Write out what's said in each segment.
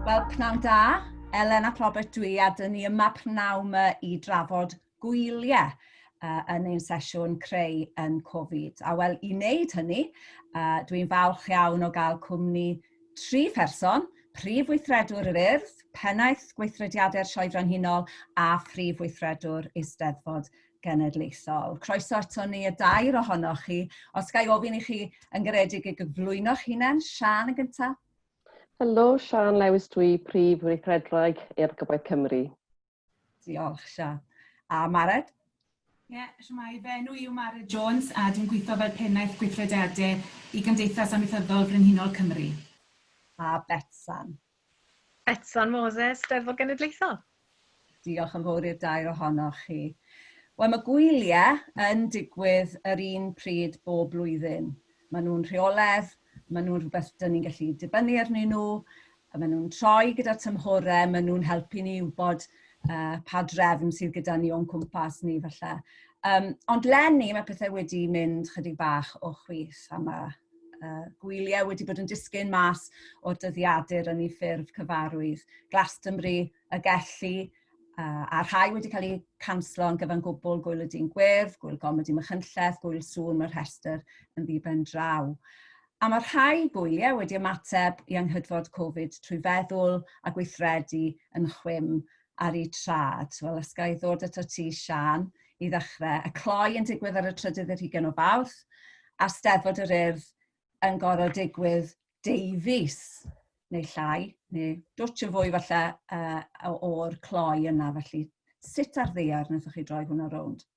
Wel, pnawn da, Elen a Robert dwi a dyn ni yma pnawn yma i drafod gwyliau yn ein sesiwn creu yn Cofid. A wel, i wneud hynny, dwi'n falch iawn o gael cwmni 3 person, prif weithredwr yr Urdd, pennaeth gweithrediadau'r Sioe Frenhinol a phrif weithredwr Eisteddfod Genedlaethol. Croeso eto ni y 2 ohonoch chi. Os gai ofyn i chi yn garedig i gyflwyno'ch hunain, Siân yn gyntaf. Helo, Siân Lewis dwi, prif weithredraig i'r Gobaith Cymru. Diolch, Siân. A Mae'r? Ie, shwmae, fe enw yw Mae'r Jones a dwi'n gweithio fel pennaeth gweithrediadau i Gymdeithas Amaethyddol Frenhinol Cymru. A Betsan. Betsan Moses, Eisteddfod Genedlaethol. Diolch yn fawr i'r 2 ohonoch chi. Wel, mae gwyliau yn digwydd yr un pryd bob blwyddyn. Maen nhw'n rheoledd, maen nhw'n rhywbeth dyn ni'n gallu dibynnu arnyn nhw, maen nhw'n troi gyda tymhorau, maen nhw'n helpu ni wybod pa drefn sydd gyda ni o'n cwmpas ni falle. Ond lenni mae pethau wedi mynd chydig bach o chwith a mae gwyliau wedi bod yn disgyn mas o'r dyddiadur yn ei ffurf cyfarwydd. Glastonbury, y Gelli, a rhai wedi cael eu canslo yn gyfan gwbl, Gwyl y Dyn Gwyrdd, Gwyl Gomedi Machynlleth, Gwyl Sŵn, mae'r rhestr yn ddiben draw. A mae rhai gwyliau wedi ymateb i Eisteddfod Cofid trwy feddwl a gweithredu yn chwim ar eu trad. Wel, os gai ddod ato ti, Siân, i ddechrau. Y cloi yn digwydd ar y 3 ar Fawrth, a Eisteddfod yr Urdd yn gorfod digwydd 2 fis, neu llai, neu dwtch yn fwy falle o'r cloi yna. Felly, sut ar ddiar wnaethoch chi droi hwnna rownd?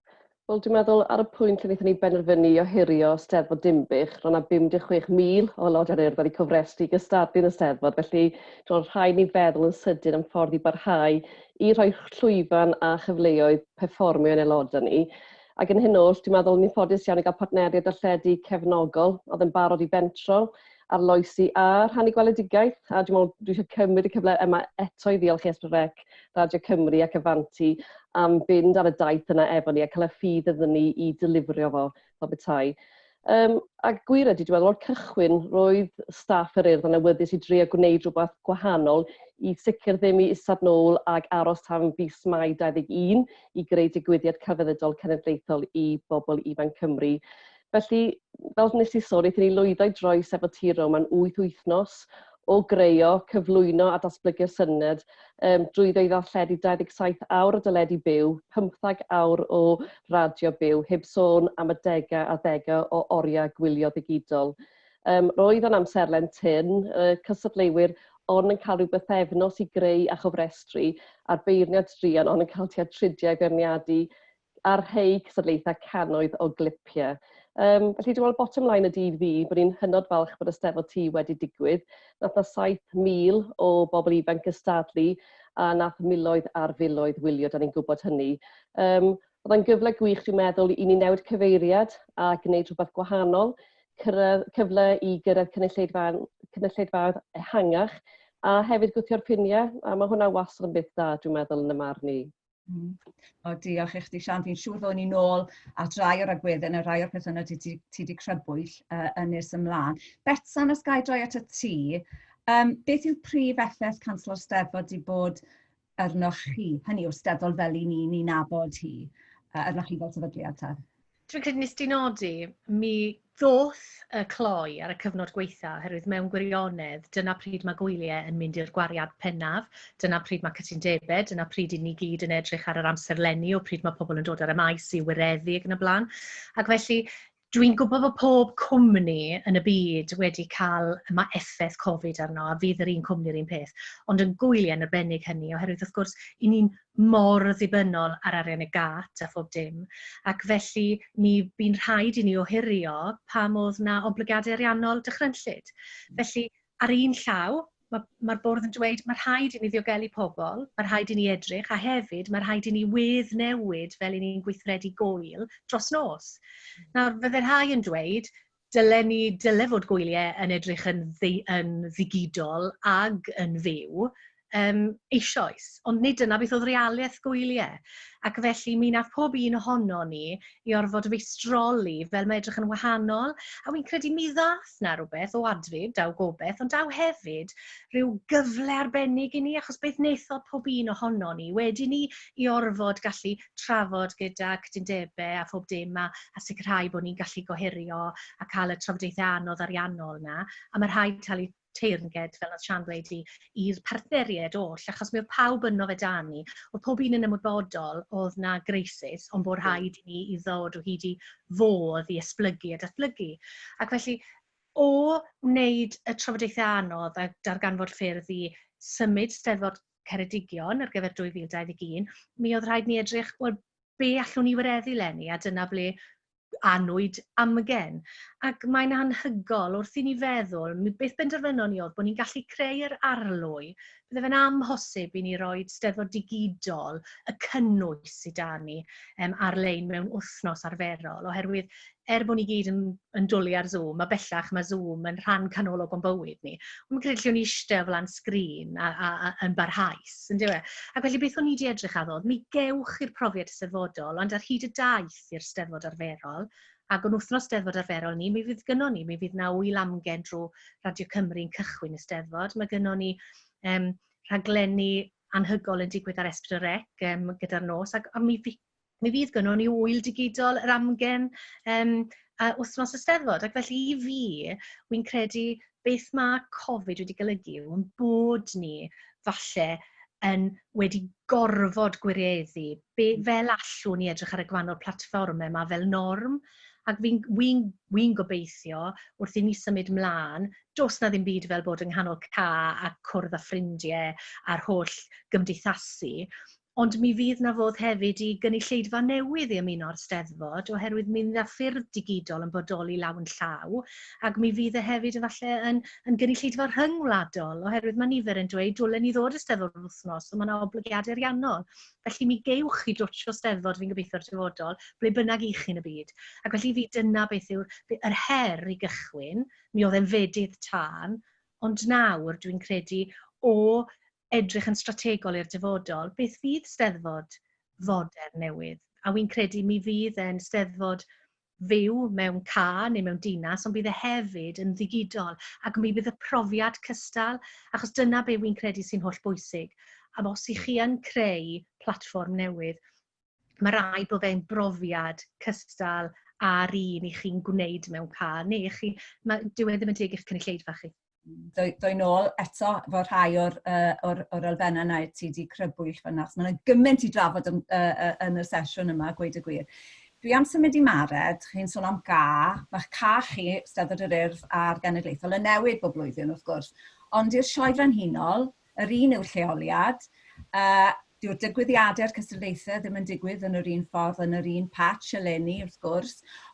Wel, dwi'n meddwl ar y pwynt lle wnaethon ni benderfynu o herio Eisteddfod Dinbych, roedd yna 56,000 o aelodau'r Urdd wedi cofrestru i gystadlu'n Eisteddfod, felly roedd rhaid ni feddwl yn sydyn am ffordd i barhau i rhoi llwyfan a chyfleoedd perfformio yn aelodau ni. Ac yn hyn oll, dwi'n meddwl ni'n ffodus iawn i gael partneriaid darlledu cefnogol oedd yn barod i bentro ar loesi a rhannu gweledigaeth. A dwi'n meddwl dwi eisiau cymryd y cyfle yma eto i ddiolch i Esbrec, Radio Cymru ac Afanti am fynd ar y daith yna efo ni a cael y ffydd iddyn ni i dilifrio fo betai. Ac gwir ydy, dwi'n meddwl o'r cychwyn roedd staff yr Urdd yn awyddus i drio gwneud rhywbeth gwahanol i sicr ddim i isad nôl ac aros tan fis Mai 21 i greu digwyddiad cyfnodol cenedlaethol i bobl ifanc Cymru. Felly, fel nes i sôn, eithon ni lwyddo i droes efo tiro mewn 8 wythnos o greu, cyflwyno a datblygu'r syned drwyddo i ddarlledu 27 awr o deledu byw, 15 awr o radio byw, heb sôn am y 10 o oriau gwylio ddigidol. Roedd yn amserlen tyn, cystadleuwyr ond yn cael rhyw bythefnos i greu a chofrestru a'r beirniad drian ond yn cael tua 30 gyrniadu ar rhai cystadlaethau cannoedd o glipiau. Felly dwi'n meddwl bottom line y dydd fi bod ni'n hynod falch bod Eisteddfod T wedi digwydd. Nath na 7,000 o bobl ifanc gystadlu a nath miloedd ar filoedd wylio, da ni'n gwybod hynny. Oedd yn gyfle gwych dwi'n meddwl i ni newid cyfeiriad a gwneud rhywbeth gwahanol, cyfle i gyrraedd cynulleidfaoedd ehangach a hefyd gwthio'r ffiniau, a mae hwnna wastad yn beth da dwi'n meddwl yn y marn ni. O, diolch i chdi, Siân. Fi'n siŵr fod ni'n ôl a rai o'r agweddau neu rai o'r pethau yna ti wedi crybwyll yn nes ymlaen. Betsan, os gai droi at y ti, beth yw'r prif effaith canslo'r Eisteddfod wedi bod arnoch chi? Hynny yw, Eisteddfod fel i ni'n nabod hi, arnoch chi fel sefydliad ta? Dwi'n credu nes di nodi, mi ddoth y cloi ar y cyfnod gweitha, oherwydd mewn gwirionedd, dyna pryd mae gwyliau yn mynd i'r gwariad pennaf, dyna pryd mae cytundebau, dyna pryd i ni gyd yn edrych ar yr amser lenni o pryd mae pobl yn dod ar y maes i wireddu ac yn y blaen. Ac felly, dwi'n gwybod bod pob cwmni yn y byd wedi cael effaith Cofid arno, a fydd yr un cwmni'r un peth. Ond yn gwyliau yn arbennig hynny, oherwydd wrth gwrs, i ni'n mor ddibynnol ar arian y gat a phob dim. Ac felly, bu'n rhaid i ni ohirio pam oedd na oblygiadau ariannol dychrynllyd. Felly, ar un llaw, mae'r bwrdd yn dweud, mae'r rhaid i ni ddiogelu pobl, mae'r rhaid i ni edrych, a hefyd mae'r rhaid i ni weddnewid fel i ni'n gweithredu gwyl dros nos. Nawr, fydde'r rhai yn dweud, dyle fod gwyliau yn edrych yn ddigidol ag yn fyw, eisoes, ond nid yna beth oedd realaeth gwyliau. Ac felly mi nath pob un ohono ni i orfod meistroli fel mae edrych yn wahanol, a wy'n credu mi ddath na rhywbeth o adfyd, daw gobeith, ond daw hefyd rhyw gyfle arbennig i ni, achos beth wnaethodd pob un ohono ni, wedi ni i orfod gallu trafod gyda cytundebau a phob dim a sicrhau bod ni'n gallu gohirio a cael y trafodaethau anodd ariannol na, a mae'r rhaid cael ei teyrnged, fel oedd Siân wedi, i'r partneriaid oll, achos mi oedd pawb yno fe da ni. Oedd pob un yn ymwybodol oedd na greisus, ond bod rhaid i ni i ddod o hyd i fodd i esblygu a datblygu. Ac felly, o wneud y trafodaethau anodd a darganfod ffyrdd i symud Steddfod Ceredigion ar gyfer 2021, mi oedd rhaid ni edrych, wel, be allwn ni wireddu leni, a dyna ble anwyd amgen. Ac mae'n anhygol wrth i ni feddwl, beth benderfynon ni oedd bod ni'n gallu creu'r arlwy, bydde fe'n amhosib i ni roi Steddfod digidol y cynnwys i da ni ar-lein mewn wythnos arferol, oherwydd bod ni gyd yn dwlu ar Zoom, a bellach mae Zoom yn rhan canolog o'n bywyd ni. Ond credu lle o'n i eistedd o flaen sgrin yn barhaus, yn diwe. Ac felly beth o'n i wedi edrych addodd, mi gewch i'r profiad eisteddfodol, ond ar hyd y daith i'r Steddfod arferol, ac yn wythnos Steddfod arferol ni, mi fydd gynnon ni, mi fydd na wyl amgen drwy Radio Cymru'n cychwyn y Steddfod, mae gynnon ni rhaglenni anhygol yn digwydd ar Esbyd gyda'r nos, ac mi fydd gynnon ni wyl digidol yr amgen wythnos y Steddfod. Ac felly i fi, wy'n credu beth mae Covid wedi golygu yn bod ni falle wedi gorfod gwireddu fel allwn ni edrych ar y gwahanol platfformau yma fel norm. Ac wy'n gobeithio wrth i ni symud mlaen, dos na ddim byd fel bod yng nghanol ca a cwrdd â ffrindiau a'r holl gymdeithasu, ond mi fydd na fodd hefyd i gynulleidfa newydd i ymuno'r Steddfod, oherwydd mynd â ffyrdd digidol yn bodoli law yn llaw, ac mi fydd e hefyd yn gynulleidfa rhyngwladol, oherwydd mae nifer yn dweud dwlen ni ddod y Steddfod yr wythnos, so mae yna oblygiadau ariannol. Felly mi gewch chi dwtio Steddfod fi'n gobeithio'r dyfodol, ble bynnag i'ch yn y byd. Ac felly fi dyna beth yw'r her i gychwyn, mi oedd e'n fedydd tân, ond nawr dwi'n credu o edrych yn strategol i'r dyfodol, beth fydd Steddfod fodern newydd. A wy'n credu mi fydd e'n Steddfod fyw mewn ca neu mewn dinas, ond bydd e hefyd yn ddigidol, ac mi bydd y profiad cystal, achos dyna be wy'n credu sy'n holl bwysig. A os i chi yn creu platfform newydd, mae rhaid bod fe'n brofiad cystal ar un i chi'n gwneud mewn ca, neu dyw e ddim yn deg i'ch cynulleidfa chi. Dwy nôl eto fod rhai o'r elfennau yna ti wedi crybwyll fyna. Mae'n gymaint i drafod yn y sesiwn yma, gweud y gwir. Dwi am symud i Mared, chi'n sôn am ga, mae'ch ca chi, Steddfod yr Urdd a'r Genedlaethol, yn newid bob blwyddyn wrth gwrs. Ond i'r Sioe Frenhinol, yr un yw'r lleoliad, dyw'r digwyddiadau'r cystadlaethau ddim yn digwydd yn yr un ffordd, yn yr un patch eleni wrth gwrs.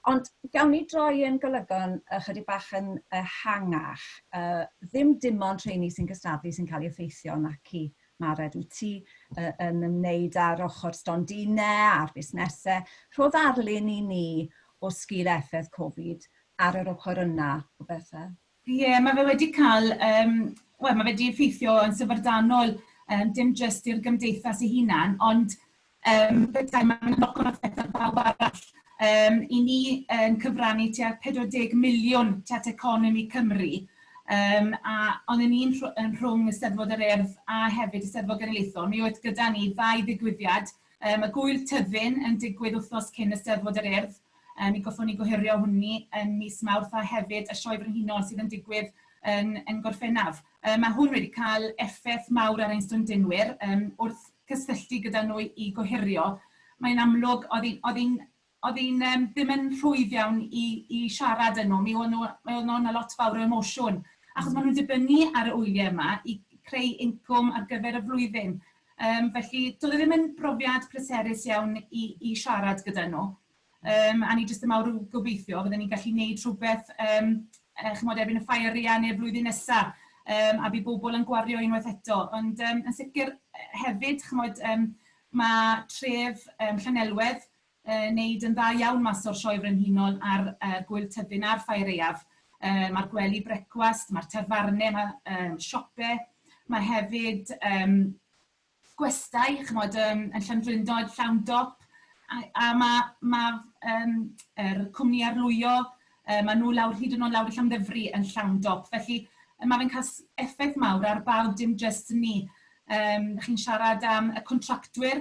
Ond gawn ni droi yn golygon ychydig bach yn ehangach. Ddim dim ond rheini sy'n gystadlu sy'n cael ei effeithio nac i Mared. Wyt ti yn ymwneud ar ochr stondinau, ar busnesau. Rhodd arlun i ni o sgil effaith Cofid ar yr ochr yna o bethau? Ie, mae fe wedi cael, mae fe wedi effeithio yn syfrdanol dim jyst i'r gymdeithas ei hunan, ond mae'n knock-on effect ar bawb arall. I ni yn cyfrannu tua 40 miliwn tuat economi Cymru, a ond ni'n rhwng Eisteddfod yr Urdd a hefyd Eisteddfod Genedlaethol. Mi oedd gyda ni 2 ddigwyddiad, y gwyl tyddyn yn digwydd wythnos cyn Eisteddfod yr Urdd. Mi goffwn ni gohirio hwnni yn mis Mawrth, a hefyd y Sioe Frenhinol sydd yn digwydd yn Gorffennaf. Mae hwn wedi cael effaith mawr ar ein stondinwyr wrth cysylltu gyda nhw i gohirio. Mae'n amlwg oedd hi'n ddim yn rhwydd iawn i siarad yn nhw. Mi oedd nhw'n lot fawr o emosiwn. Achos maen nhw'n dibynnu ar y wyliau yma i creu incwm ar gyfer y flwyddyn. Felly, doedd ddim yn brofiad pleserus iawn i siarad gyda nhw. A ni jyst yn mawr o gobeithio, fydden ni'n gallu gwneud rhywbeth chymod erbyn y heriau neu'r flwyddyn nesaf, a bydd bobl yn gwario unwaith eto. Ond yn sicr hefyd, chymod, mae tref Llanelwedd wneud yn dda iawn mas o'r Sioe Frenhinol ar gwyl tyddyn a'r heriau. Mae'r gwely brecwast, mae'r tafarnau, mae siopau, Mae hefyd gwestai, chymod, yn Llandrindod, llawn dop, a mae'r cwmni arlwyo, mae nhw hyd yn oed lawr i Llanddefri yn llawn dop. Felly mae fe'n cael effaith mawr ar bawb, dim just ni. Chi'n siarad am y contractwyr,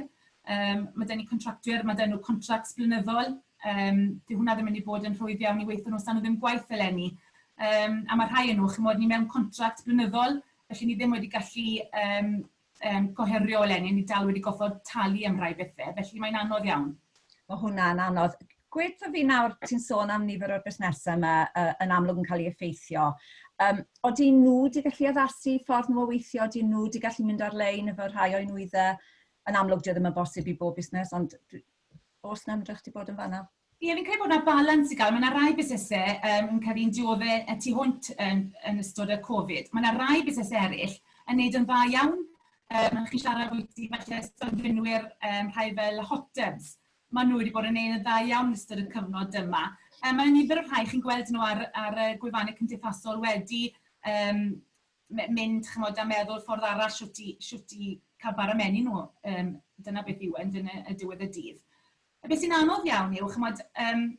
mae dyn ni contractwyr, mae dyn nhw contracts blynyddol. Di hwnna ddim yn mynd i bod yn rhwydd iawn i weithio nhw, stan nhw ddim gwaith eleni. A mae rhai yn nhw, chymod, ni mewn contract blynyddol, felly ni ddim wedi gallu goherio eleni, ni dal wedi goffod talu am rai bethau, felly mae'n anodd iawn. Mae hwnna'n anodd. Gwyd fi nawr, ti'n sôn am nifer o'r busnesau yma yn amlwg yn cael ei effeithio. Oeddi nhw wedi gallu addasu ffordd nhw o weithio, oeddi nhw wedi gallu mynd ar-lein efo rhai o'i nwyddau. Yn amlwg, dio ddim yn bosib i bob busnes, ond os na ymdrech ti bod yn fanna? Ie, fi'n credu bod yna balans i gael. Mae yna rai busnesau yn cael ein dioddau tu hwnt yn ystod y Covid. Mae yna rai busnesau eraill yn neud yn dda iawn. Chi'n siarad bwyty falle stondfinwyr rhai fel hot tubs. Mae nhw wedi bod yn neud yn dda iawn yn ystod y cyfnod yma. Mae nifer o rhai chi'n gweld nhw ar gwefannau cymdeithasol wedi mynd, chymod, a meddwl ffordd arall siwt i cael bar amennu nhw. Dyna beth yw yn diwedd y dydd. Beth sy'n anodd iawn yw, chymod, yn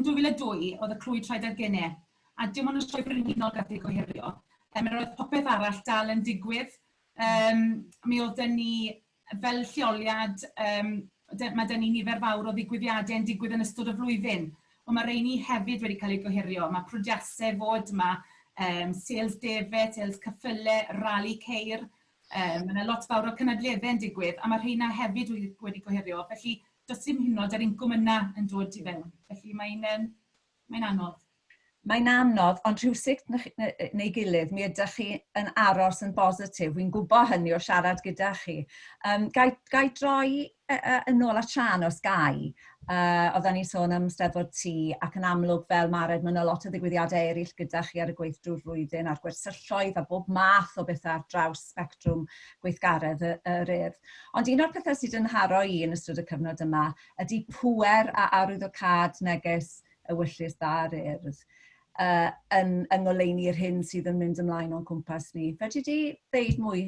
2002 oedd y clwyd traed ar gynnau, a dim ond y Sioe Frenhinol gath ei goherio. Roedd popeth arall dal yn digwydd. Mi oedd dyn ni fel lleoliad, mae dyn ni nifer fawr o ddigwyddiadau yn digwydd yn ystod y flwyddyn. Ond mae rheini hefyd wedi cael ei goherio. Mae prodiasau fod, mae sales defed, sales cyffyle, rali ceir. Mae yna lot fawr o cynadleddau yn digwydd, a mae rheina hefyd wedi goherio. Felly, does dim hynod ar incwm yna yn dod i fewn. Felly, mae'n anodd. Mae'n anodd, ond rhywsut neu gilydd, mi ydych chi yn aros yn bositif. Wy'n gwybod hynny o siarad gyda chi. Gai droi yn ôl at Siân os gai. Oedden ni'n sôn am Eisteddfod T, ac yn amlwg fel mae'r mae yna lot o ddigwyddiadau eraill gyda chi ar y gweith drwy'r flwyddyn, a'r gwersylloedd a bob math o bethau ar draws spectrwm gweithgaredd yr Urdd. Ond un o'r pethau sydd yn haro i yn ystod y cyfnod yma ydy pŵer a arwyddocad neges y wyllus da'r Urdd. Yn ngoleuni'r hyn sydd yn mynd ymlaen o'n cwmpas ni. Fedri di ddeud mwy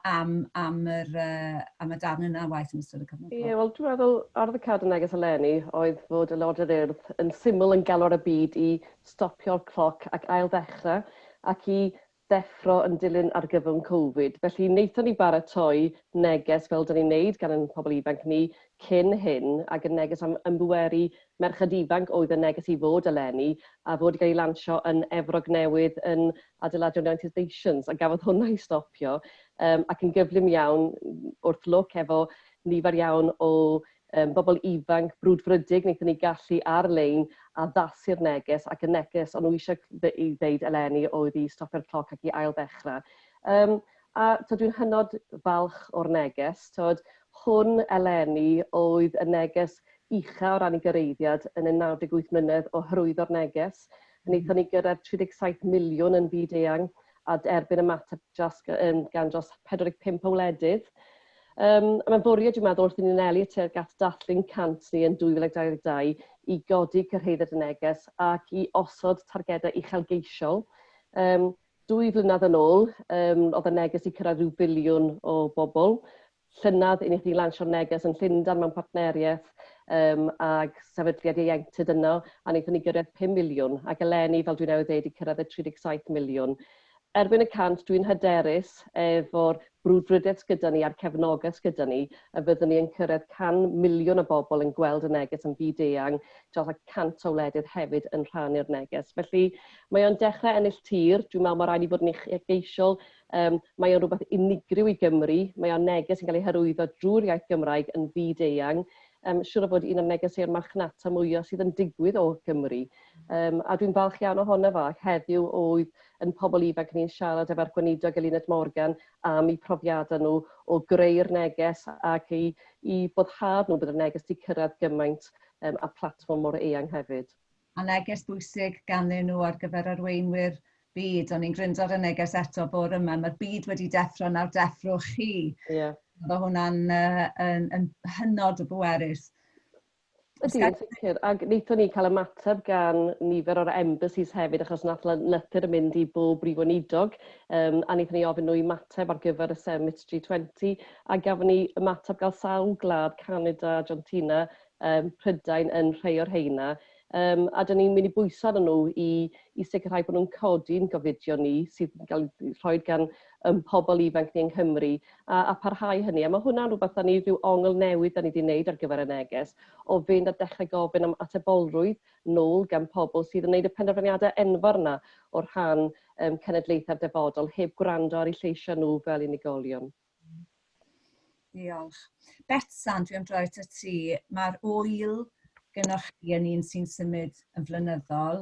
am y darn yna waith yn ystod y cyfnod? Ie, wel, dwi'n meddwl arwyddocad y neges eleni oedd fod y Llywodraeth Urdd yn syml yn galw'r y byd i stopio'r cloc ac ail ddechrau ac i ddeffro yn dilyn ar gyfwng Covid. Felly, wnaethon ni baratoi neges fel dyn ni'n neud gan ein pobl ifanc ni cyn hyn ac yn neges am ymweru merched ifanc oedd y neges i fod eleni a fod i gael ei lansio yn Efrog Newydd yn adeilad United Nations a gafodd hwnna i stopio ac yn gyflym iawn wrth lwc efo nifer iawn o bobl ifanc brwdfrydig wnaethon ni gallu ar-lein a ddasu'r neges ac y neges ond nhw eisiau i ddeud eleni oedd i stopio'r cloc ac i ail ddechrau. A dwi'n hynod falch o'r neges. Hwn eleni oedd y neges ucha o ran ei gyreiddiad yn y 98 mlynedd o hyrwyddo'r neges. Wnaethon ni gyrraedd 37 miliwn yn byd eang a erbyn ymateb gan dros 45 o wledydd. Mae'n bwriad, dwi'n meddwl, wrth i ni'n eli tuag at dathlu'n cant ni yn 2022 i godi cyrhaeddiad y neges ac i osod targedau uchelgeisiol. 2 flynedd yn ôl, oedd y neges i cyrraedd rhyw biliwn o bobl. Llynedd, i ni lansio'r neges yn Llundain mewn partneriaeth ag sefydliad ieuenctid yno, a wnaethon ni gyrraedd 5 miliwn, ac eleni, fel dwi'n newydd dweud, i cyrraedd 37 miliwn. Erbyn y cant, dwi'n hyderus efo'r brwdfrydiaeth gyda ni a'r cefnogaeth gyda ni, a fyddwn ni yn cyrraedd 100 miliwn o bobl yn gweld y neges yn byd eang, dros 100 o wledydd hefyd yn rhannu'r neges. Felly, mae o'n dechrau ennill tir, dwi'n meddwl mae rhaid i fod yn uchelgeisiol, mae o'n rhywbeth unigryw i Gymru, mae o'n neges yn cael ei hyrwyddo drwy'r iaith Gymraeg yn byd eang, siŵr o fod un o'r negesau'r marchnata mwyaf sydd yn digwydd o Gymru. A dwi'n falch iawn ohono fo, ac heddiw oedd yn pobl ifanc ni'n siarad efo'r gweinidog Eluned Morgan am eu profiadau nhw o greu'r neges ac i boddhad nhw bydd y neges di cyrraedd gymaint a platfform mor eang hefyd. A neges bwysig ganddyn nhw ar gyfer arweinwyr byd, ond ni'n gryndo ar y neges eto bore yma, mae'r byd wedi deffro nawr deffrwch chi. Yeah. Mae hwnna'n hynod o bwerus. Ydy, yn sicr. Ac wnaethon ni cael ymateb gan nifer o'r embassies hefyd, achos nath lythyr yn mynd i bob brif weinidog, a wnaethon ni ofyn nhw i ymateb ar gyfer y Summit G20, a gafon ni ymateb gael sawl gwlad, Canada, Argentina, Prydain yn rhai o'r heina. A dyn ni'n mynd i bwyso arnyn nhw i sicrhau bod nhw'n codi'n gofidio ni sydd yn cael ei rhoi gan pobl ifanc ni yng Nghymru a parhau hynny. A mae hwnna'n rhywbeth da ni rhyw ongl newydd da ni wedi wneud ar gyfer y neges o fynd a dechrau gofyn am atebolrwydd nôl gan pobl sydd yn gwneud y penderfyniadau enfawr yna o'r rhan cenedlaethau'r dyfodol heb gwrando ar eu lleisiau nhw fel unigolion. Diolch. Betsan, dwi'n droi at ti. Mae'r wyl gynnwch chi yn un sy'n symud yn flynyddol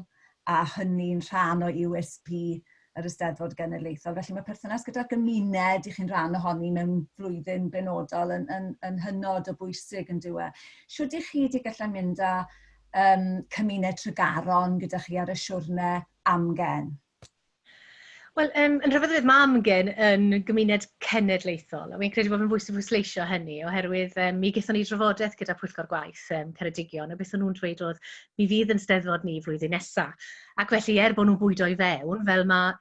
a hynny'n rhan o USP yr Eisteddfod Genedlaethol. Felly mae perthynas gyda'r gymuned i chi'n rhan ohoni mewn flwyddyn benodol yn hynod o bwysig yn diwe. Siwr ydych chi wedi gallu mynd â cymuned Tregaron gyda chi ar y siwrne amgen? Wel, yn rhyfedd mae amgen yn gymuned cenedlaethol, a mi'n credu bod yn bwysig pwysleisio hynny, oherwydd mi gaethon ni drafodaeth gyda pwyllgor gwaith Ceredigion, a beth o'n nhw'n dweud oedd mi fydd yn steddfod ni flwyddyn nesaf. Ac felly, bod nhw'n bwydo i fewn, fel mae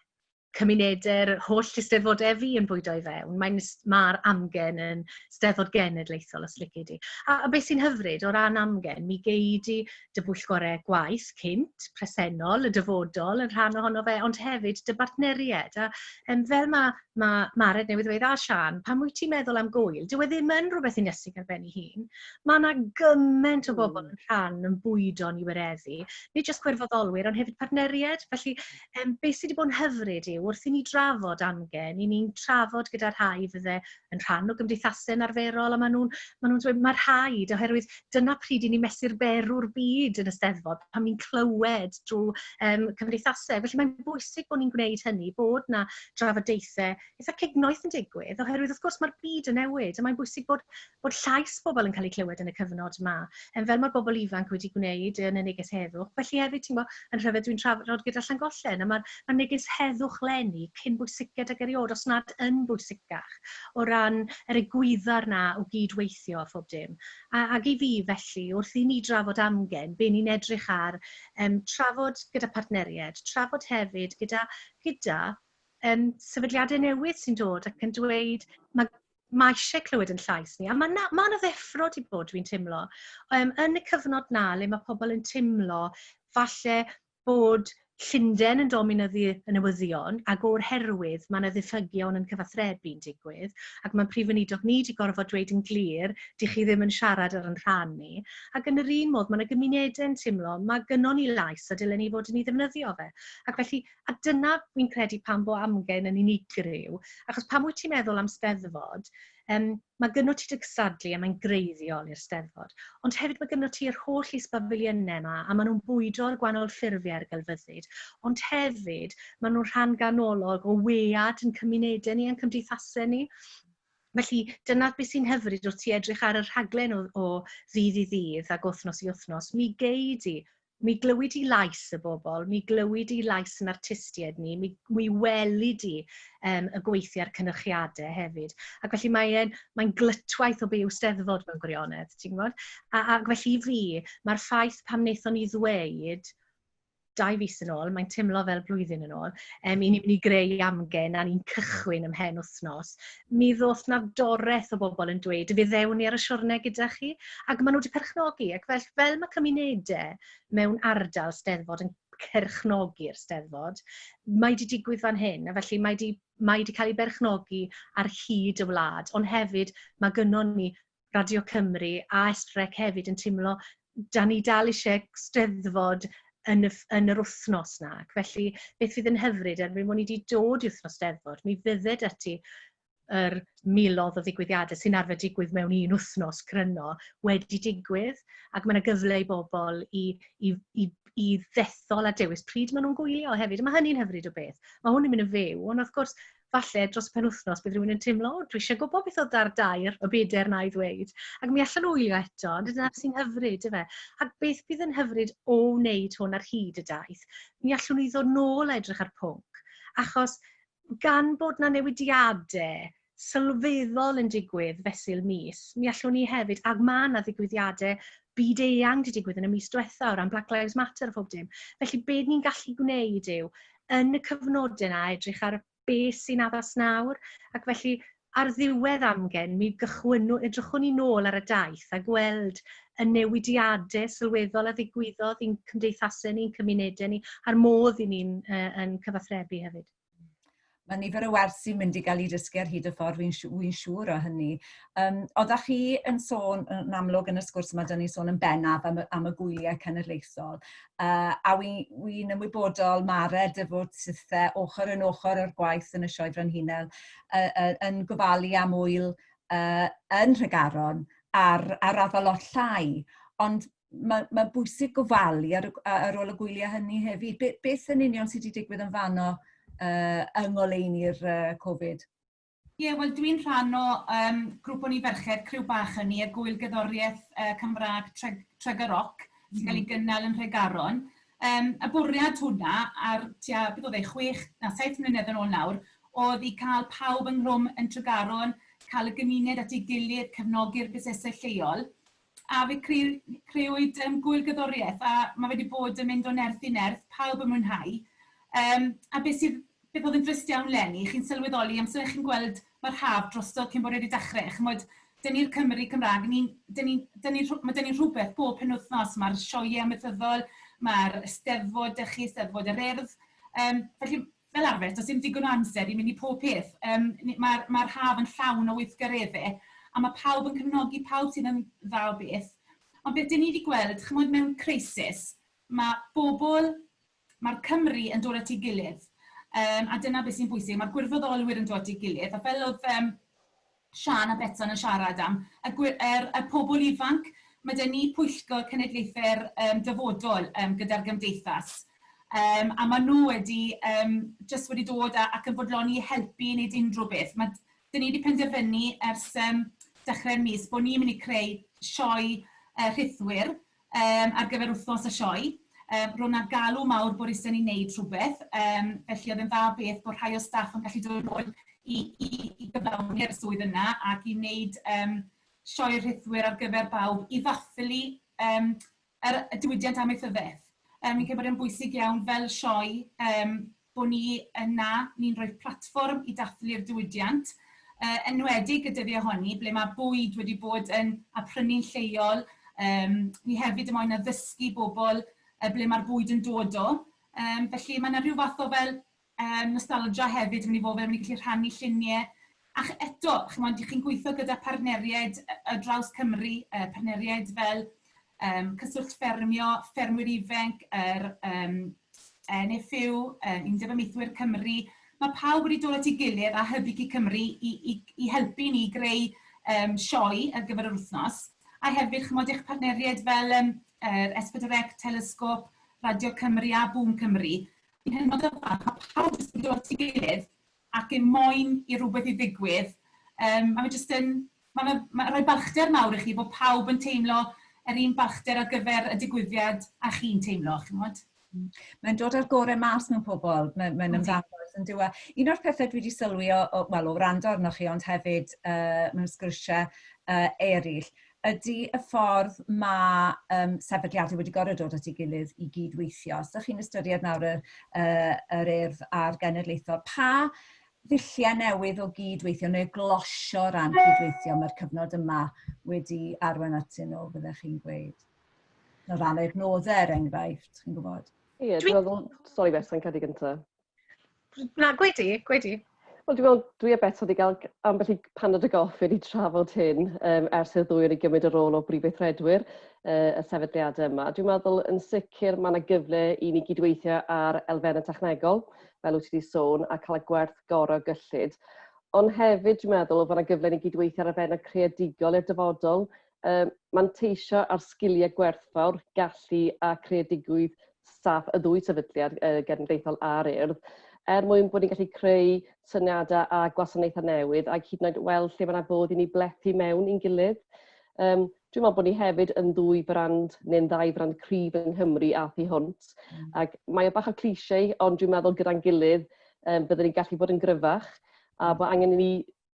cymunedau'r holl eisteddfodau fi yn bwydo i fewn, mae'r amgen yn steddfod genedlaethol os lici di. A beth sy'n hyfryd o ran amgen, mi gei di dy bwyllgorau gwaith cynt, presennol, y dyfodol yn rhan ohono fe, ond hefyd dy bartneriaid. A fel mae'r newydd dweud a Siân, pan wyt ti'n meddwl am gwyl, dyw e ddim yn rhywbeth unesig ar ben ei hun. Mae yna gymaint o bobl yn rhan yn bwydo'n i wireddu, nid jyst gwirfoddolwyr, ond hefyd partneriaid. Felly, beth sydd wedi bod yn hyfryd yw, wrth i ni drafod amgen, i ni'n trafod gyda'r rhai fydde yn rhan o gymdeithasau'n arferol, a maen nhw'n dweud mae'r rhaid, oherwydd dyna pryd i ni mesur berw'r byd yn y Steddfod, pan ni'n clywed drwy cymdeithasau. Felly mae'n bwysig bod ni'n gwneud hynny, bod na drafodaethau eitha cignoeth yn digwydd, oherwydd wrth gwrs mae'r byd yn newid, a mae'n bwysig bod llais bobl yn cael ei clywed yn y cyfnod yma. Fel mae'r bobl ifanc wedi gwneud yn y neges heddwch. Felly hefyd, ti'n gwybod, yn rhyfedd dwi'n trafod gyda Llangollen, a mae'r neges heddwch leni cyn bwysiced ag eriod, os nad yn bwysicach, o ran yr egwyddor na o gydweithio a phob dim. Ac i fi felly, wrth i ni drafod amgen, be ni'n edrych ar trafod gyda partneriaid, trafod hefyd gyda sefydliadau newydd sy'n dod ac yn dweud mae eisiau clywed yn llais ni, a mae yna ddeffro di bod dwi'n teimlo. Yn y cyfnod na, le mae pobl yn teimlo falle bod Llundain yn dominyddu y newyddion, ac o'r herwydd mae yna ddiffygion yn cyfathrebu'n digwydd, ac mae'n prif weinidog ni wedi gorfod dweud yn glir, di chi ddim yn siarad ar yn rhan ni. Ac yn yr un modd, mae yna gymunedau'n teimlo, mae gynnon ni lais a dylen ni fod yn ei ddefnyddio fe. Ac felly, a dyna fi'n credu pan bo amgen yn unigryw, achos pan wyt ti'n meddwl am Steddfod, mae gynno ti dygsadlu a mae'n greiddiol i'r Steddfod. Ond hefyd mae gynno ti'r holl isbafiliynau yma a maen nhw'n bwydo'r gwahanol ffurfiau'r gelfyddyd. Ond hefyd maen nhw'n rhan ganolog o wead yn cymunedau ni, yn cymdeithasau ni. Felly dyna beth sy'n hyfryd wrth ti edrych ar y rhaglen o ddydd i ddydd ac wythnos i wythnos. Mi glywyd i lais y bobl, mi glywyd i lais yn artistiaid ni, mi welid i y gweithio ar cynrychiadau hefyd. Ac felly mae'n glytwaith o be yw Steddfod mewn gwirionedd, ti'n gwybod? Ac felly i fi, mae'r ffaith pam wnaethon ni ddweud 2 fis yn ôl, mae'n teimlo fel blwyddyn yn ôl, i ni'n mynd i greu amgen a ni'n cychwyn ymhen wythnos. Mi ddoth na doreth o bobl yn dweud, fe ddewn ni ar y siwrne gyda chi, ac maen nhw wedi perchnogi, ac fel mae cymunedau mewn ardal Steddfod yn cyrchnogi'r Steddfod, mae wedi digwydd fan hyn, a felly mae wedi cael ei berchnogi ar hyd y wlad, ond hefyd mae gynnon ni Radio Cymru a Estrec hefyd yn teimlo, da ni dal eisiau Steddfod yn yr wythnos na. Felly, beth fydd yn hyfryd er bod ni wedi dod i wythnos Steddfod, mi fydde ati yr miloedd o ddigwyddiadau sy'n arfer digwydd mewn un wythnos cryno wedi digwydd, ac mae yna gyfle i bobl i ddethol a dewis pryd maen nhw'n gwylio hefyd. Mae hynny'n hyfryd o beth. Mae hwn yn mynd yn fyw, ond wrth gwrs, falle dros penwythnos bydd rhywun yn teimlo, dwi eisiau gwybod beth oedd ar dair y beder na i ddweud. Ac mi allan wylio eto, ond dyna sy'n hyfryd, efe. Ac beth bydd yn hyfryd o wneud hwn ar hyd y daith, mi allwn ni ddod nôl edrych ar pwnc. Achos gan bod na newidiadau sylweddol yn digwydd fesul mis, mi allwn ni hefyd, ac mae yna ddigwyddiadau byd eang wedi digwydd yn y mis diwethaf o ran Black Lives Matter a phob dim. Felly beth ni'n gallu gwneud yw, yn y cyfnodau yna, edrych ar beth sy'n addas nawr, ac felly ar ddiwedd amgen, mi edrychwn ni nôl ar y daith a gweld y newidiadau sylweddol a ddigwyddodd i'n cymdeithasau ni'n cymunedau ni, a'r modd i ni'n cyfathrebu hefyd. Mae nifer o wersi mynd i gael ei dysgu ar hyd y ffordd, wy'n siŵr o hynny. Oeddech chi yn sôn, yn amlwg yn y sgwrs yma, dyn ni sôn yn bennaf am y gwyliau cenedlaethol. A wy'n ymwybodol mae'r dyfod sythau ochr yn ochr o'r gwaith yn y Sioe Frenhinol yn gofalu am wyl yn Rhygaron ar raddol lot llai. Ond mae bwysig gofalu ar ôl y gwyliau hynny hefyd. Beth yn union sydd wedi digwydd yn fanno yng ngoleuni'r Covid? Ie, wel dwi'n rhan o grŵp o ni ferched, criw bach yn ni, y gwyl gerddoriaeth Cymraeg Tregaroc, sy'n cael ei gynnal yn Rhygaron. Y bwriad hwnna, ar tua, beth oedd e, 7 mlynedd yn ôl nawr, oedd i cael pawb yng Nghrwm yn Tregaron, cael y gymuned at ei gilydd, cefnogi'r busnesau lleol. A fe creuwyd gwyl gerddoriaeth, a mae wedi bod yn mynd o nerth i nerth, pawb yn mwynhau. A beth oedd yn drist iawn leni, chi'n sylweddoli, amser chi'n gweld mae'r haf drosodd cyn bod wedi dechrau. Chymod, dyn ni'r Cymru Cymraeg, mae dyn ni rhywbeth bob penwythnos, mae'r sioeau amaethyddol, mae'r Eisteddfod Eisteddfod yr Urdd. Felly, fel arfer, does dim digon o amser i mynd i pob peth. Mae'r haf yn llawn o weithgareddau, a mae pawb yn cefnogi pawb sydd yn dda o beth. Ond beth dyn ni wedi gweld, chymod mewn crisis, mae'r Cymru yn dod at ei gilydd. A dyna beth sy'n bwysig, mae'r gwirfoddolwyr yn dod at ei gilydd. A fel oedd Siân a Betsan yn siarad am, y pobl ifanc, mae dyn ni pwyllgor cenedlaethau'r dyfodol gyda'r gymdeithas. A maen nhw wedi dod ac yn fodloni i helpu i wneud unrhyw beth. Dyn ni wedi penderfynu ers dechrau'r mis bod ni'n mynd i creu sioe rhythwyr ar gyfer wythnos y sioe. Roedd yna galw mawr bod eisiau ni wneud rhywbeth, felly oedd yn dda beth bod rhai o staff yn gallu dod nôl i gyflawni'r swydd yna ac i wneud sioe rhythwyr ar gyfer bawb i ddathlu y diwydiant amaethyddaeth. Fi'n credu bod yn bwysig iawn fel sioe bod ni yna, ni'n rhoi platfform i dathlu'r diwydiant, enwedig y dyddiau honni, ble mae bwyd wedi bod yn aprynu'n lleol. Ni hefyd yn moyn addysgu bobl ble mae'r bwyd yn dod o. Felly mae yna rhyw fath o fel nostalgia hefyd yn mynd i fod fel mynd i gallu rhannu lluniau. A eto, chi'n gweithio gyda partneriaid y draws Cymru, partneriaid fel cyswllt ffermio, ffermwyr ifanc, NFU, Undeb Amaethwyr Cymru. Mae pawb wedi dod at ei gilydd a Hyblyg i Cymru i helpu ni greu sioe ar gyfer yr wythnos. A hefyd, chymod eich partneriaid fel S4C, Telesgop, Radio Cymru a Boom Cymru. Yn hynod o dda, mae pawb wedi dod at ei gilydd ac yn moyn i rhywbeth i ddigwydd. Mae'n rhoi balchder mawr i chi bod pawb yn teimlo yr un balchder ar gyfer y digwyddiad a chi'n teimlo, chymod? Mae'n dod ar gorau mas mewn pobl, mae'n ymddangos yn diwa. Un o'r pethau dwi wedi sylwi o wrando arnoch chi, ond hefyd mewn sgwrsiau eraill, ydy y ffordd mae sefydliadau wedi gorfod dod at ei gilydd i gydweithio. Os ydych chi'n ystyried nawr yr Urdd a'r Genedlaethol, pa ddulliau newydd o gydweithio neu glosio ran gydweithio mae'r cyfnod yma wedi arwain atyn nhw, byddech chi'n gweud? O ran yr adnoddau, enghraifft, chi'n gwybod? Ie, dwi'n meddwl, sori Betsan, cadi gyntaf. Na, gwedi. Wel, dwi'n meddwl, dwi a Betsan wedi cael ambell i paned y goffi i trafod hyn ers i'r ddwy yn ei gymryd yr rôl o brif weithredwyr y sefydliadau yma. Dwi'n meddwl yn sicr mae yna gyfle i ni gydweithio ar elfennau technegol, fel wyt ti wedi sôn, a cael y gwerth gorau gyllid. Ond hefyd, dwi'n meddwl, bod yna gyfle i ni gydweithio ar elfennau creadigol i'r dyfodol, manteisio ar sgiliau gwerthfawr, gallu a creadigwydd staff y ddwy sefydliad genedlaethol a'r Urdd, mwyn bod ni'n gallu creu syniadau a gwasanaethau newydd ac hyd yn oed weld lle mae'na bod i ni blethu mewn i'n gilydd. Dwi'n meddwl bod ni hefyd yn ddwy brand neu'n ddau brand cryf yng Nghymru a thu hwnt. Ac mae o bach o cliché, ond dwi'n meddwl gyda'n gilydd byddwn ni'n gallu bod yn gryfach a bod angen i ni,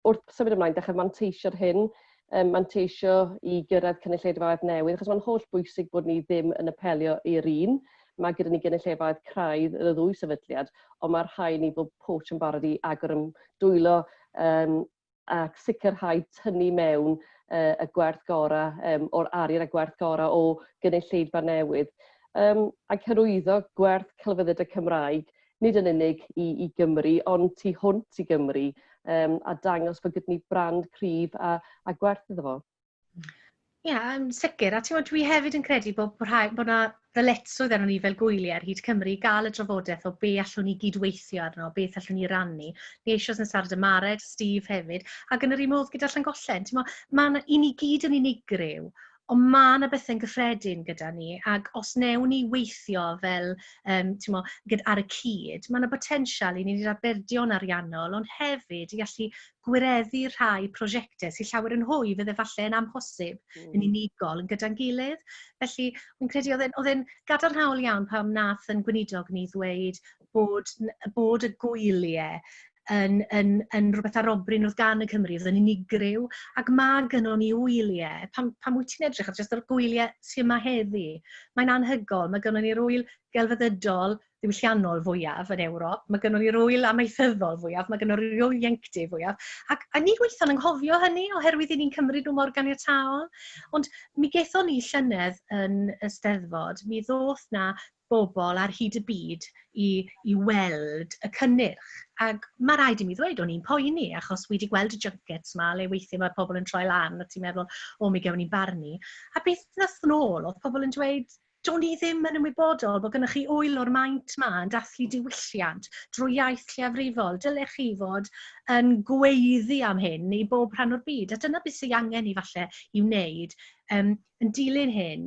wrth symud ymlaen, dechrau manteisio'r hyn, manteisio i gyrraedd cynulleidfaoedd newydd, achos mae'n holl bwysig bod ni ddim yn apelio i'r un. Mae gyda ni gynulleidfaoedd craidd yn y ddwy sefydliad, ond mae'r rhaid ni bod poch yn barod i agor yn dwylo ac sicrhau tynnu mewn y gwerth gorau o'r arian y gwerth gorau o gynulleidfa newydd. Ac hyrwyddo gwerth celfyddydau Cymraeg, nid yn unig i Gymru, ond tu hwnt i Gymru, a dangos bod gyda ni brand cryf a gwerth iddo fo. Ie, sicr. A dwi hefyd yn credu bod yna ddyletswydd arno ni fel gwyliau ar hyd Cymru i gael y drafodaeth o be allwn ni gydweithio arno, beth allwn ni rannu. Ni eisoes yn sarad y Mae'r, Steve hefyd, ac yn yr un modd gyda Llangollen. I ni gyd yn unigryw, ond mae yna bethau'n gyffredin gyda ni, ac os newn ni weithio fel ar y cyd, mae yna potensial i ni raberdion ariannol, ond hefyd i allu gwireddu rhai prosiectau sy'n llawer yn hwy fydde falle yn amhosib yn unigol yn gyda'n gilydd. Felly, wy'n credu oedd e'n gadarnhaol iawn pam nath yn gweinidog ni ddweud bod y gwyliau yn rhywbeth arobrin oedd gan y Cymru, oedd yn unigryw, ac mae gynnon ni wyliau. Pam wyt ti'n edrych ar jyst yr gwyliau sy'n yma heddi? Mae'n anhygol, mae gynnon ni'r wyl gelfyddydol ddiwylliannol fwyaf yn Ewrop, mae gynnon ni'r wyl amaethyddol fwyaf, mae gynnon ni'r wyl ieuenctid fwyaf, ac ni weithio'n anghofio hynny oherwydd i ni'n cymryd nhw mor ganiataol. Ond mi gaethon ni llynedd yn Eisteddfod, mi ddoth na bobl ar hyd y byd i weld y cynnyrch. Ac mae rhaid i mi ddweud o'n i'n poeni, achos wedi gweld y junkets yma, le weithio mae pobl yn troi lan, a ti'n meddwl, mi gewn ni'n barnu. A beth nath nôl, oedd pobl yn dweud, do'n ni ddim yn ymwybodol bod gennych chi wyl o'r maint yma yn dathlu diwylliant drwy iaith lleiafrifol. Dylech chi fod yn gweiddi am hyn i bob rhan o'r byd. A dyna beth sy'n angen i falle i wneud yn dilyn hyn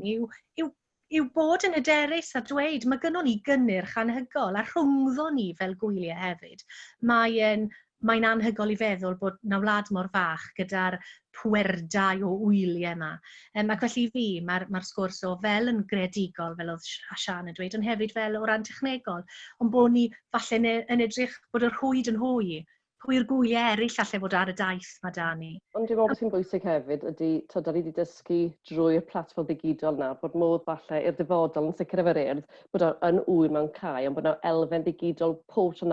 yw bod yn hyderus a dweud mae gynnon ni gynnyrch anhygol a rhwngddo ni fel gwyliau hefyd. Mae'n anhygol i feddwl bod na wlad mor fach gyda'r pwerdau o wyliau yma. Ac felly fi, mae'r sgwrs o fel yn greadigol, fel oedd Siân yn dweud, ond hefyd fel o ran technegol, ond bod ni falle yn edrych bod yr rhwyd yn hwy. Pwy'r gwyliau eraill allai fod ar y daith mae da ni. Ond dwi'n meddwl sy'n bwysig hefyd ydy, da ni wedi dysgu drwy'r platfform ddigidol nawr, bod modd falle i'r dyfodol yn sicr efo'r Urdd, bod yn wyl mewn cae, ond bod yna elfen ddigidol pob o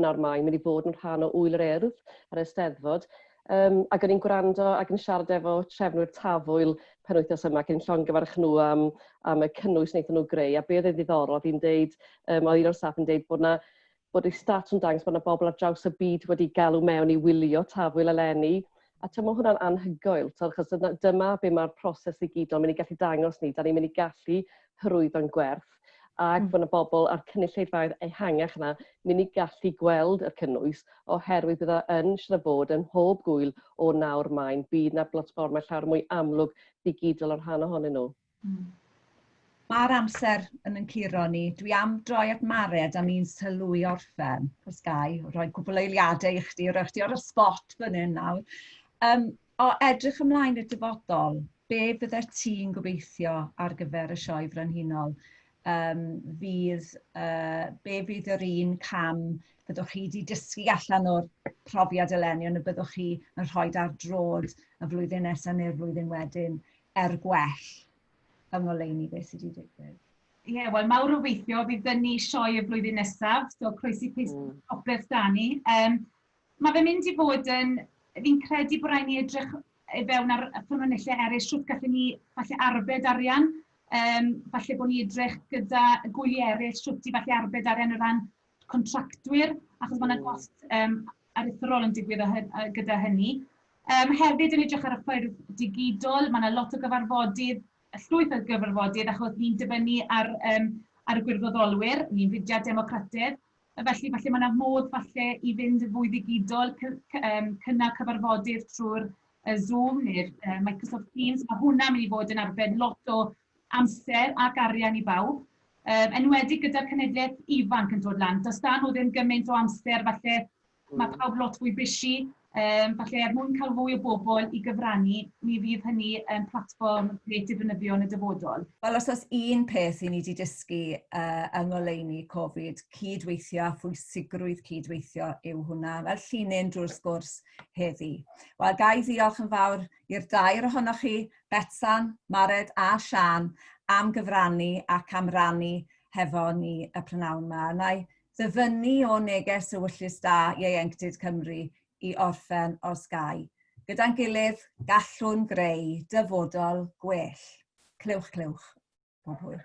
nawr mae'n mynd i fod yn rhan o wyl yr Urdd ar Eisteddfod. Ac o'n i'n gwrando ac yn siarad efo trefnwyr tafwyl penwythnos yma, ac yn llongyfarch nhw am y cynnwys wnaethon nhw greu, a be oedd yn ddiddorol, oedd un o'r staff yn deud bod eu stat yn dangos bod yna bobl ar draws y byd wedi galw mewn i wylio tafwyl eleni. A mae hwnna'n anhygoel, achos dyma be mae'r proses ddigidol mynd i gallu dangos ni. Da ni'n mynd i gallu hyrwyddo'n gwerth. Ac bod yna bobl ar cynulleidfaoedd ehangach yna mynd i gallu gweld y cynnwys oherwydd bydda yn siarad bod yn hob gwyl o nawr maen. Bydd yna blatfformau llawer mwy amlwg ddigidol o'r rhan ohonyn nhw. Mae'r amser yn curo ni. Dwi am droi at Mae'r am un sylw i orffen, os gai, rhoi cwbl o eiliadau i chdi, roi chdi ar y spot fan hyn nawr. O edrych ymlaen i'r dyfodol, be byddai ti'n gobeithio ar gyfer y Sioe Frenhinol? Be fydd yr un cam byddwch chi wedi dysgu allan o'r profiad eleni, ond byddwch chi yn rhoi ar drod y flwyddyn nesaf neu'r flwyddyn wedyn gwell ymgoleuni beth sydd wedi digwydd? Ie, wel, mawr o weithio bydd ni sioe y flwyddyn nesaf, so croesi popeth da ni. Mae fe mynd i fod fi'n credu bod rhaid ni edrych fewn ar ffynonellau eraill, sŵt gallwn ni falle arbed arian, falle bod ni edrych gyda gwyliau eraill, sŵt i falle arbed arian o ran contractwyr, achos mae yna gost aruthrol yn digwydd gyda hynny. Hefyd yn edrych ar y ffordd digidol, mae yna lot o gyfarfodydd, llwyth o gyfarfodydd, achos ni'n dibynnu ar y gwirfoddolwyr, ni'n fudiad democrataidd. Felly, mae yna modd falle i fynd yn fwy ddigidol, cynnal cyfarfodydd trwy'r Zoom neu'r Microsoft Teams. Mae hwnna'n mynd i fod yn arbed lot o amser ac arian i bawb. Enwedig gyda'r cenedlaeth ifanc yn dod lan. Does dan oedd yn gymaint o amser, falle mae pawb lot fwy busy, Falle mwyn cael fwy o bobl i gyfrannu, mi fydd hynny yn platfform greu defnyddio yn y dyfodol. Wel, os oes un peth i ni wedi dysgu yng ngoleuni Covid, cydweithio a phwysigrwydd cydweithio yw hwnna, fel llinyn drwy'r sgwrs heddi. Wel, gai ddiolch yn fawr i'r dair ohonoch chi, Betsan, Mae'r a Siân, am gyfrannu ac am rannu hefo ni y prynawn yma. Na i ddyfynnu o neges ewyllus da ieuenctid Cymru i orffen os gai. Gyda'n gilydd, gallwn greu dyfodol gwell. Clywch, clywch. Pob hwyl.